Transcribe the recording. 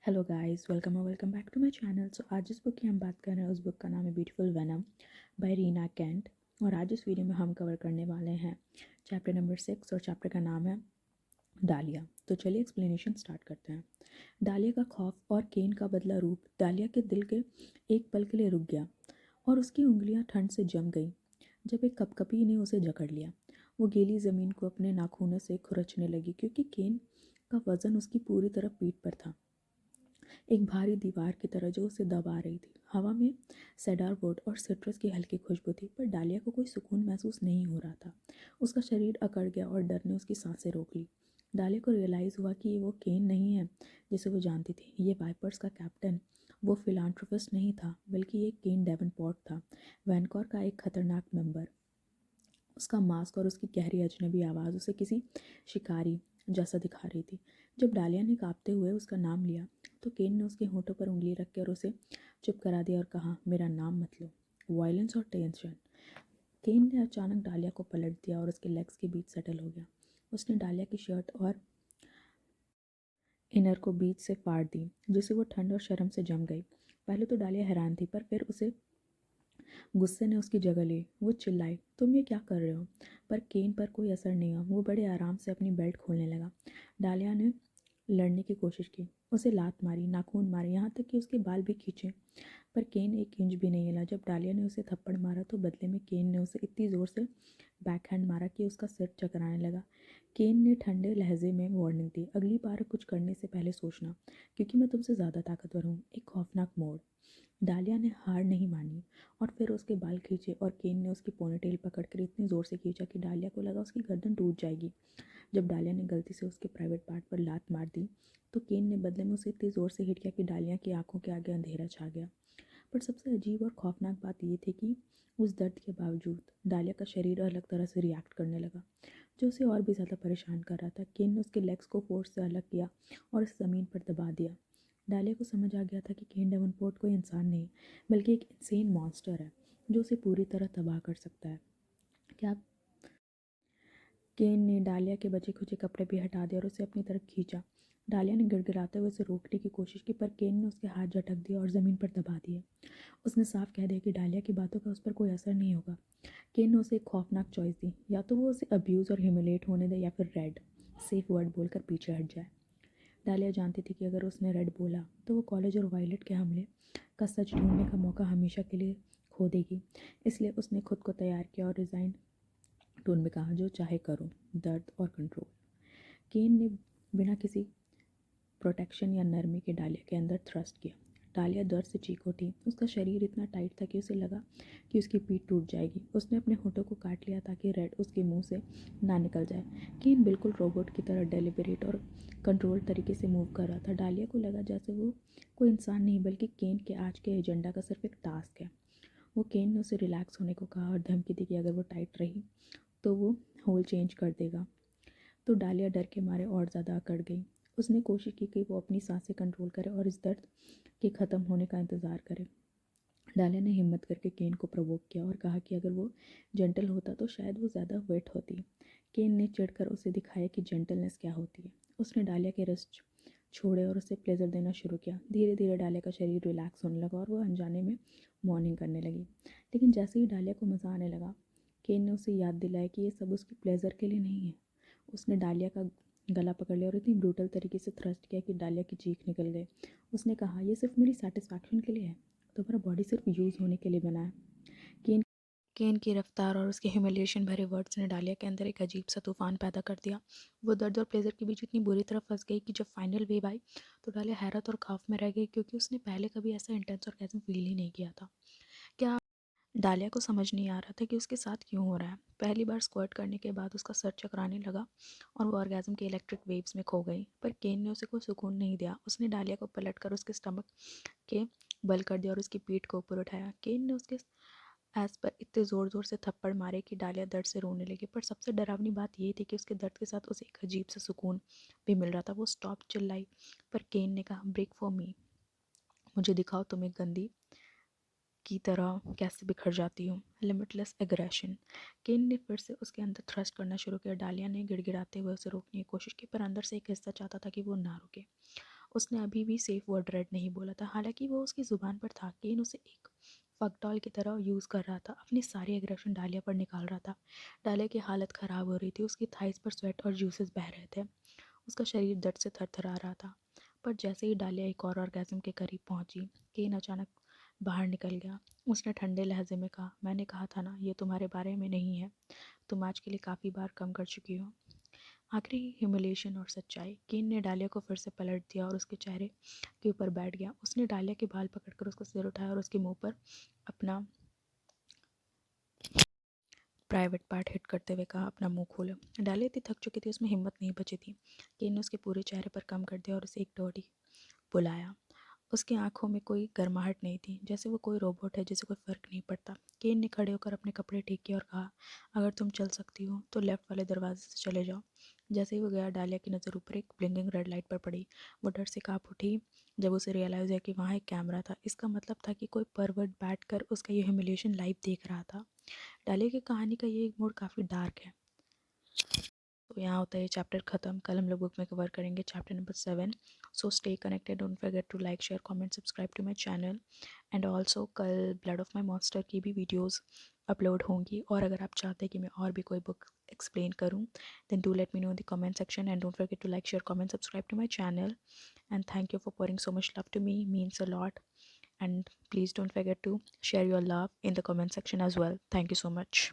Hello guys, welcome back to my channel. So आज जिस book की हम बात कर रहे हैं उस बुक का नाम है beautiful venom by Rina Kent. और आज इस वीडियो में हम कवर करने वाले हैं चैप्टर नंबर 6 और चैप्टर का नाम है डालिया। तो चलिए एक्सप्लेनेशन स्टार्ट करते हैं। डालिया का खौफ और केन का बदला रूप डालिया के दिल के एक पल के लिए रुक गया और उसकी उंगलियां ठंड से जम गईं जब एक कपकपी ने उसे जकड़ लिया। वो गीली ज़मीन को अपने नाखूनों से खुरचने लगी क्योंकि केन का वजन उसकी पूरी तरह पीठ पर था, एक भारी दीवार की तरह जो उसे दबा रही थी। हवा में सेडारवुड और सिट्रस की हल्की खुशबू थी, पर डालिया को कोई सुकून महसूस नहीं हो रहा था। उसका शरीर अकड़ गया और डर ने उसकी सांसें रोक ली। डालिया को रियलाइज़ हुआ कि ये वो केन नहीं है जिसे वो जानती थी। ये वाइपर्स का कैप्टन, वो फिलान्थ्रोपिस्ट नहीं था, बल्कि ये केन डेवनपोर्ट था, वैनकॉर का एक खतरनाक मेंबर। उसका मास्क और उसकी गहरी अजनबी आवाज़ उसे किसी शिकारी जैसा दिखा रही थी। जब डालिया ने कांपते हुए उसका नाम लिया तो केन ने उसके होठों पर उंगली रख कर उसे चुप करा दिया और कहा, मेरा नाम मत लो। वायलेंस और टेंशन। केन ने अचानक डालिया को पलट दिया और उसके लेग्स के बीच सेटल हो गया। उसने डालिया की शर्ट और इनर को बीच से फाड़ दी, जिससे वो ठंड और शर्म से जम गई। पहले तो डालिया हैरान थी, पर फिर उसे गुस्से ने उसकी जगह ली। वो चिल्लाई, तुम ये क्या कर रहे हो? पर केन पर कोई असर नहीं हुआ। वो बड़े आराम से अपनी बेल्ट खोलने लगा। डालिया ने लड़ने की कोशिश की, उसे लात मारी, नाखून मारे, यहाँ तक कि उसके बाल भी खींचे, पर केन एक इंच भी नहीं हिला। जब डालिया ने उसे थप्पड़ मारा तो बदले में केन ने उसे इतनी ज़ोर से बैकहैंड मारा कि उसका सिर चकराने लगा। केन ने ठंडे लहजे में वार्निंग दी, अगली बार कुछ करने से पहले सोचना, क्योंकि मैं तुमसे ज़्यादा ताकतवर हूँ। एक खौफनाक मोड़। डालिया ने हार नहीं मानी और फिर उसके बाल खींचे और केन ने उसकी पोनीटेल पकड़कर इतनी ज़ोर से खींचा कि डालिया को लगा उसकी गर्दन टूट जाएगी। जब डालिया ने गलती से उसके प्राइवेट पार्ट पर लात मार दी तो केन ने बदले में उसे इतनी ज़ोर से हिट किया कि डालिया की आंखों के आगे अंधेरा छा गया। पर सबसे अजीब और खौफनाक बात यह थी कि उस दर्द के बावजूद डालिया का शरीर अलग तरह से रिएक्ट करने लगा, जो उसे और भी ज़्यादा परेशान कर रहा था। केन ने उसके लेग्स को फोर्स से अलग किया और उसे ज़मीन पर दबा दिया। डालिया को समझ आ गया था कि केन डेवनपोर्ट कोई इंसान नहीं, बल्कि एक इंसेन मॉन्स्टर है जो उसे पूरी तरह तबाह कर सकता है। क्या केन ने डालिया के बचे खुचे कपड़े भी हटा दिए और उसे अपनी तरफ खींचा। डालिया ने गिड़गिड़ाते हुए उसे रोकने की कोशिश की, पर केन ने उसके हाथ झटक दिए और ज़मीन पर दबा दिए। उसने साफ कह दिया कि डालिया की बातों का उस पर कोई असर नहीं होगा। केन ने उसे एक खौफनाक चॉइस दी, या तो वो उसे अब्यूज़ और ह्यूमिलेट होने दे या फिर रेड सेफ वर्ड बोलकर पीछे हट जाए। डालिया जानती थी कि अगर उसने रेड बोला तो वो कॉलेज और वायलेट के हमले का सच ढूंढने का मौका हमेशा के लिए खो देगी। इसलिए उसने खुद को तैयार किया और रिज़ाइन टोन में कहा, जो चाहे करो, दर्द और कंट्रोल। केन ने बिना किसी प्रोटेक्शन या नरमी के डालिया के अंदर थ्रस्ट किया। डालिया दर्द से चीख उठी। उसका शरीर इतना टाइट था कि उसे लगा कि उसकी पीठ टूट जाएगी। उसने अपने होठों को काट लिया ताकि रेड उसके मुंह से ना निकल जाए। केन बिल्कुल रोबोट की तरह डेलिबरेट और कंट्रोल तरीके से मूव कर रहा था। डालिया को लगा जैसे वो कोई इंसान नहीं, बल्कि केन के आज के एजेंडा का सिर्फ एक टास्क है। वो केन ने उसे रिलैक्स होने को कहा और धमकी दी कि अगर वो टाइट रही तो वो होल चेंज कर देगा। तो डालिया डर के मारे और ज़्यादा अकड़ गई। उसने कोशिश की कि वो अपनी सांसें कंट्रोल करे और इस दर्द के ख़त्म होने का इंतज़ार करे। डालिया ने हिम्मत करके केन को प्रवोक किया और कहा कि अगर वो जेंटल होता तो शायद वो ज़्यादा वेट होती। केन ने चिढ़कर उसे दिखाया कि जेंटलनेस क्या होती है। उसने डालिया के रिस्ट छोड़े और उसे प्लेजर देना शुरू किया। धीरे धीरे डालिया का शरीर रिलैक्स होने लगा और वो अनजाने में मॉर्निंग करने लगी। लेकिन जैसे ही डालिया को मज़ा आने लगा, केन ने उसे याद दिलाया कि ये सब उसके प्लेजर के लिए नहीं है। उसने डालिया का गला पकड़ लिया और इतनी ब्रूटल तरीके से थ्रस्ट किया कि डालिया की चीख निकल गई। उसने कहा, यह सिर्फ मेरी सेटिस्फैक्शन के लिए है, तुम्हारा बॉडी सिर्फ यूज़ होने के लिए बना है। केन केन की रफ्तार और उसके ह्यूमिलिएशन भरे वर्ड्स ने डालिया के अंदर एक अजीब सा तूफान पैदा कर दिया। वो दर्द और प्लेजर के बीच इतनी बुरी तरह फंस गई कि जब फाइनल वेव आई तो डालिया हैरत और खौफ में रह गई, क्योंकि उसने पहले कभी ऐसा इंटेंस और कैसे फील ही नहीं किया था। क्या डालिया को समझ नहीं आ रहा था कि उसके साथ क्यों हो रहा है। पहली बार स्क्वर्ट करने के बाद उसका सर चकराने लगा और वो ऑर्गेज़म के इलेक्ट्रिक वेव्स में खो गई, पर केन ने उसे कोई सुकून नहीं दिया। उसने डालिया को पलटकर उसके स्टमक के बल कर दिया और उसकी पीठ को ऊपर उठाया। केन ने उसके ऐस पर इतने ज़ोर ज़ोर से थप्पड़ मारे कि डालिया दर्द से रोने लगी। पर सबसे डरावनी बात यह थी कि उसके दर्द के साथ उसे एक अजीब सा सुकून भी मिल रहा था। वो स्टॉप चिल्लाई, पर केन ने कहा, ब्रेक फॉर मी, मुझे दिखाओ तुम एक गंदी की तरह कैसे बिखर जाती हूँ। Limitless aggression. केन ने फिर से उसके अंदर थ्रस्ट करना शुरू किया। डालिया ने गिड़गिड़ाते हुए उसे रोकने की कोशिश की, पर अंदर से एक हिस्सा चाहता था कि वो ना रुके। उसने अभी भी सेफ वर्ड रेड नहीं बोला था, हालांकि वो उसकी ज़ुबान पर था। केन उसे एक फकडॉल की तरह यूज़ कर रहा था, अपनी सारी एग्रेशन डालिया पर निकाल रहा था। डालिया की हालत ख़राब हो रही थी, उसकी थाइस पर स्वेट और जूसेस बह रहे थे, उसका शरीर दर्द से थरथरा रहा था। पर जैसे ही डालिया एक और ऑर्गेज़म के करीब पहुंची, केन अचानक बाहर निकल गया। उसने ठंडे लहजे में कहा, मैंने कहा था ना, ये तुम्हारे बारे में नहीं है। तुम आज के लिए काफ़ी बार कम कर चुकी हो। आखिरी ह्यूमिलेशन और सच्चाई। केन ने डालिया को फिर से पलट दिया और उसके चेहरे के ऊपर बैठ गया। उसने डालिया के बाल पकड़कर उसका सिर उठाया और उसके मुंह पर अपना प्राइवेट पार्ट हिट करते हुए कहा, अपना मुंह खोलो। डालिया इतनी थक चुकी थी, उसमें हिम्मत नहीं बची थी। केन ने उसके पूरे चेहरे पर कम कर दिया और उसे एक डोडी बुलाया। उसकी आंखों में कोई गर्माहट नहीं थी, जैसे वो कोई रोबोट है जिसे कोई फ़र्क नहीं पड़ता। केन ने खड़े होकर अपने कपड़े ठीक किए और कहा, अगर तुम चल सकती हो तो लेफ़्ट वाले दरवाजे से चले जाओ। जैसे ही वो गया, डालिया की नज़र ऊपर एक ब्लिंकिंग रेड लाइट पर पड़ी। वो डर से काँप उठी जब उसे रियलाइज़ हुआ कि वहाँ एक कैमरा था। इसका मतलब था कि कोई परवर्ट बैठकर उसका ये ह्यूमिलिएशन लाइव देख रहा था। डालिया की कहानी का ये मोड़ काफ़ी डार्क है। तो यहाँ होता है ये चैप्टर ख़त्म। कल हम लोग बुक में कवर करेंगे chapter number 7। So stay connected, don't forget to like share comment subscribe to my channel. And also कल ब्लड ऑफ माय मॉन्स्टर की भी वीडियोस अपलोड होंगी, और अगर आप चाहते हैं कि मैं और भी कोई बुक एक्सप्लेन करूँ, then do let me know in the comment section and don't forget to like share comment subscribe to my channel. And thank you for pouring so much love to me, means a lot. And please don't forget to share your love in the comment section as well. Thank you so much.